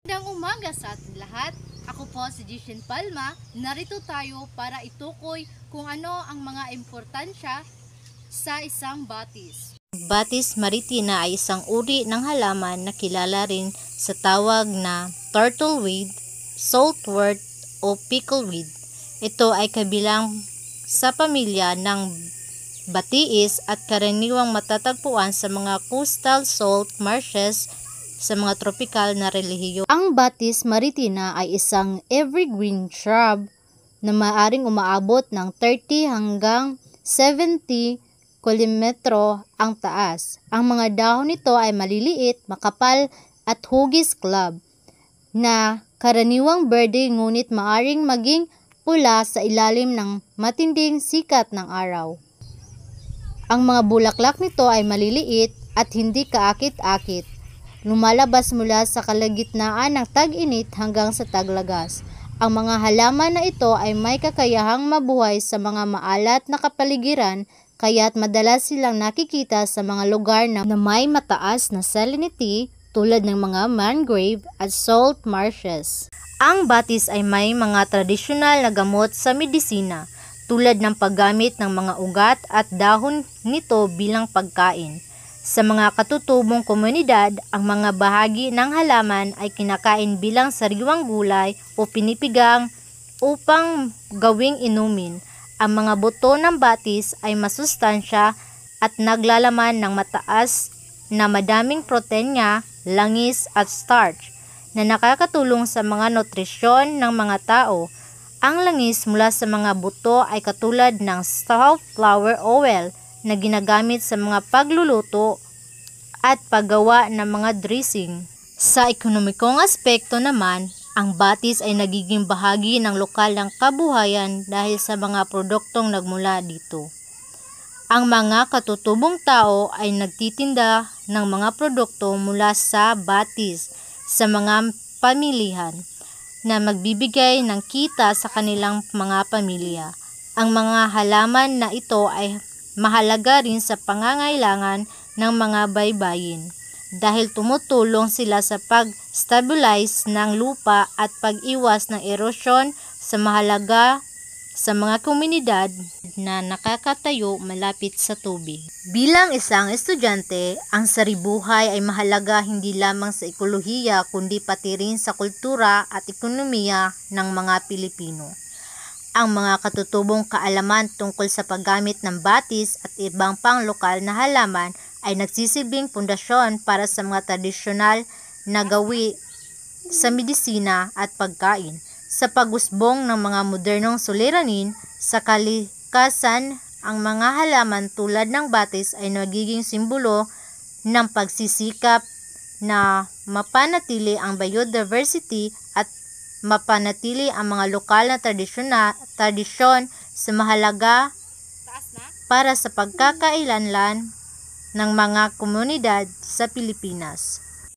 Magandang umaga sa ating lahat. Ako po si Jishin Palma. Narito tayo para itukoy kung ano ang mga importansya sa isang batis. Batis maritima ay isang uri ng halaman na kilala rin sa tawag na turtleweed, saltwort o pickleweed. Ito ay kabilang sa pamilya ng batiis at karaniwang matatagpuan sa mga coastal salt marshes sa mga tropikal na relihiyon. Ang batis maritima ay isang evergreen shrub na maaring umaabot ng 30 hanggang 70 kilometro ang taas. Ang mga dahon nito ay maliliit, makapal at hugis club na karaniwang berde ngunit maaring maging pula sa ilalim ng matinding sikat ng araw. Ang mga bulaklak nito ay maliliit at hindi kaakit-akit. Lumalabas mula sa kalagitnaan ng tag-init hanggang sa taglagas. Ang mga halaman na ito ay may kakayahang mabuhay sa mga maalat na kapaligiran, kaya't madalas silang nakikita sa mga lugar na may mataas na salinity tulad ng mga mangrove at salt marshes. Ang batis ay may mga tradisyonal na gamot sa medisina tulad ng paggamit ng mga ugat at dahon nito bilang pagkain. Sa mga katutubong komunidad, ang mga bahagi ng halaman ay kinakain bilang sariwang gulay o pinipigang upang gawing inumin. Ang mga buto ng batis ay masustansya at naglalaman ng mataas na madaming proteina, langis at starch na nakakatulong sa mga nutrisyon ng mga tao. Ang langis mula sa mga buto ay katulad ng safflower oil na ginagamit sa mga pagluluto at paggawa ng mga dressing. Sa ekonomikong aspekto naman, ang batis ay nagiging bahagi ng lokal ng kabuhayan dahil sa mga produktong nagmula dito. Ang mga katutubong tao ay nagtitinda ng mga produkto mula sa batis sa mga pamilihan na magbibigay ng kita sa kanilang mga pamilya. Ang mga halaman na ito ay mahalaga rin sa pangangailangan ng mga baybayin dahil tumutulong sila sa pag-stabilize ng lupa at pag-iwas ng erosyon sa mahalaga sa mga komunidad na nakakatayo malapit sa tubig. Bilang isang estudyante, ang saribuhay ay mahalaga hindi lamang sa ekolohiya kundi pati rin sa kultura at ekonomiya ng mga Pilipino. Ang mga katutubong kaalaman tungkol sa paggamit ng batis at ibang panglokal na halaman ay nagsisilbing pundasyon para sa mga tradisyonal na gawi sa medisina at pagkain. Sa pag-usbong ng mga modernong suliranin sa kalikasan, ang mga halaman tulad ng batis ay nagiging simbolo ng pagsisikap na mapanatili ang biodiversity at mapanatili ang mga lokal na tradisyon sa mahalaga para sa pagkakailanlan ng mga komunidad sa Pilipinas.